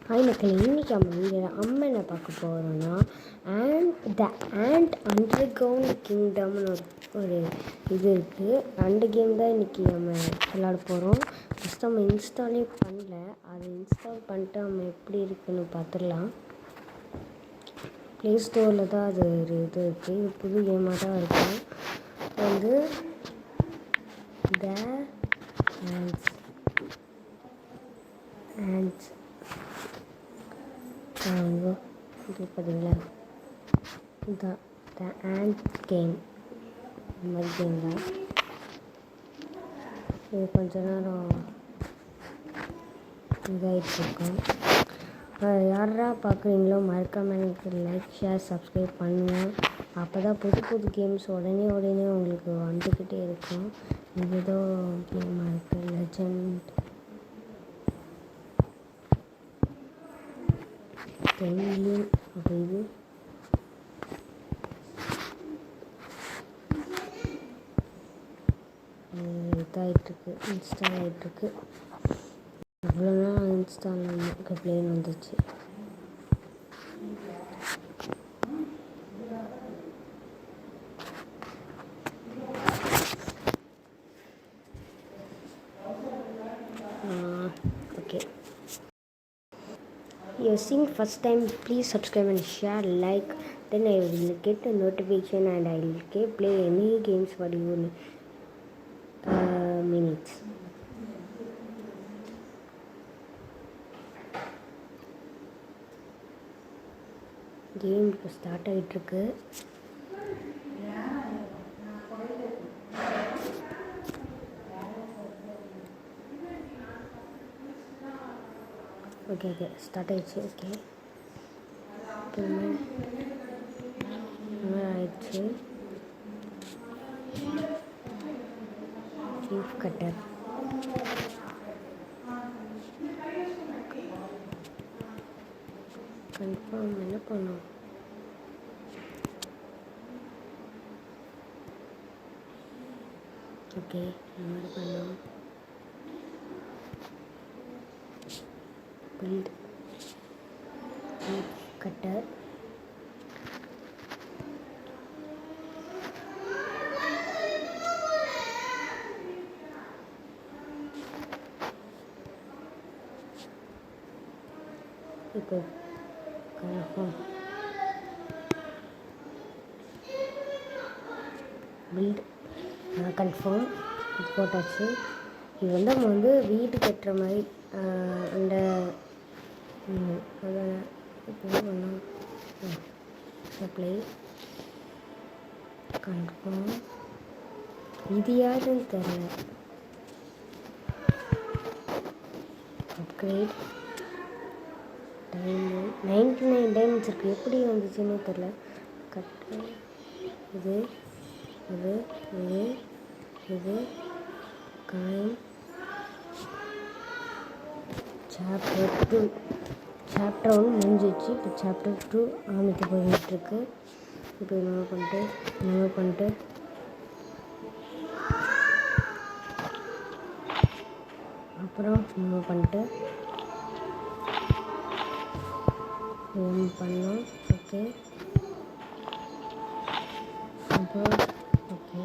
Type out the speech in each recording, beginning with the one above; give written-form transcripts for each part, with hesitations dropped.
மக்கள் இன்றைக்கி அம்மா என்ன பார்க்க போகிறோன்னா த ஆண்ட் அண்டர் கிரவுண்ட் கிங்டம்னு ஒரு இது இருக்குது. அந்த கேம் தான் இன்றைக்கி நம்ம விளாட போகிறோம். ஃபஸ்ட் நம்ம இன்ஸ்டாலே பண்ணல, அதை இன்ஸ்டால் பண்ணிட்டு நம்ம எப்படி இருக்குன்னு பார்த்துடலாம். ப்ளே ஸ்டோரில் தான் அது ஒரு இது இருக்குது. இது புது கேமாக தான் இருக்கும். வந்து த ஆண்ட்ஸ் இது பார்த்தீங்களா, த ஆண்ட் கேம், இந்த மாதிரி கேம் தான் இது. கொஞ்ச நேரம் இதாகிட்ருக்கோம். யாரா பார்க்குறீங்களோ மறக்காமல் எனக்கு லைக், ஷேர், சப்ஸ்கிரைப் பண்ணுங்கள். அப்போ தான் புது புது கேம்ஸ் உடனே உங்களுக்கு வந்துக்கிட்டே இருக்கும். ஏதோ கேமாக இருக்குது, லெஜண்ட் பென்லின் இது. இதாகிட்டுருக்கு, இன்ஸ்டால் ஆகிட்டுருக்கு. அவ்வளோ நாள் இன்ஸ்டால் நமக்கு பிளேன் வந்துச்சு. Okay, you're seeing first time, please subscribe and share, like, then I will get a notification and I will play any games for you in minutes. Game இப்போ start ஆகிட்டுருக்கு. Okay start ஆகிடுச்சு. Okay ஆயிடுச்சு. Leaf cutter confirm என்ன பண்ணும்? Okay, இந்த மாதிரி பண்ணோம். Build cutter இப்போ கன்ஃபார்ம் பில்ட் கன்ஃபார்ம் போட்டாச்சு. இது வந்து நம்ம வந்து வீடு கட்டுற மாதிரி அந்த அதை இப்போ என்ன பண்ணோம், அப்ளை கன்ஃபார்ம். இது யாருன்னு தெரியல. அப்கிரேட் டைமண்ட் 99 டைமண்ட்ஸ் இருக்குது. எப்படி வந்துச்சுன்னு தெரில. கட்டு இது இது இது இது காயின். சாப்டர் 2 சாப்டர் 1 முடிஞ்சிச்சு. இப்போ சாப்டர் 2 ஆரம்பிக்க போயிட்டுருக்கு. இப்போ என்னமோ பண்ணிட்டு அப்புறம் என்னமோ பண்ணிட்டு பண்ணோம். ஓகே, அப்புறம் ஓகே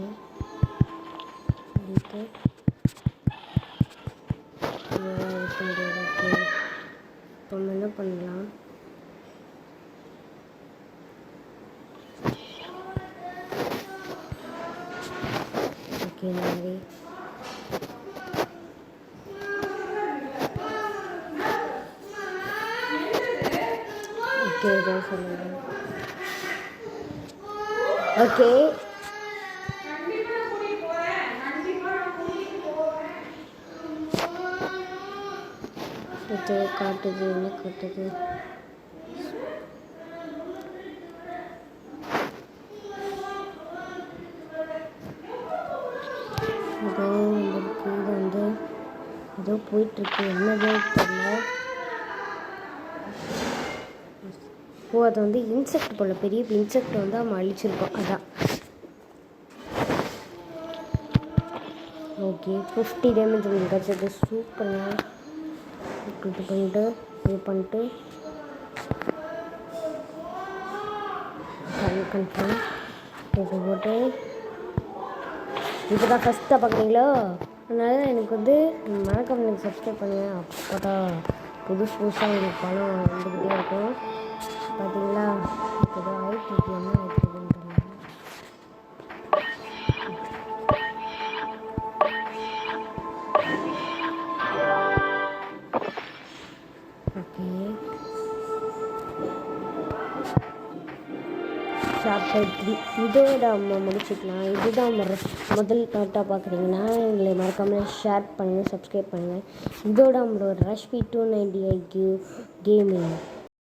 ஓகே இப்போ என்ன பண்ணலாம்? ஓகே, இந்த மாதிரி ஓகே இதை சொல்லுங்கள். ஓகே இது காட்டுது, என்ன காட்டுது? ஏதோ வந்துருக்கு. இது வந்து ஏதோ போயிட்டுருக்கு, என்னதோ தெரியல. அது வந்து இன்செக்ட் போல், பெரிய இன்செக்ட் வந்து நம்ம அழிச்சிருக்கோம், அதான். ஓகே 50 டேமேஜ் உங்களுக்கு கிடச்சது. சூப்பருங்க. இது பண்ணிட்டு இது பண்ணிட்டு கன்ஃபார்ம் இது போட்டு இப்போ தான் ஃபஸ்ட்டாக பார்க்குறீங்களோ, அதனால் எனக்கு வந்து மறக்காம எனக்கு சப்ஸ்கிரைப் பண்ணுங்கள். அப்போ தான் புதுசாக உங்களுக்கு பணம் வந்துக்கிட்டே இருக்கும். பார்த்தீங்களா இப்போ தான் ஆயிட்டு என்ன ஆயிட்டுருக்குன்னு தெரியல. ஓகே சாப்டர் 3 இதோட நம்ம முடிச்சுக்கலாம். இதுதான் முதல் பார்ட்டாக பார்க்குறீங்கன்னா எங்களை மறக்காமல் ஷேர் பண்ணுங்கள், சப்ஸ்கிரைப் பண்ணுங்கள். இதோட நம்மளோட ரஷ்பி 290 கேமிங்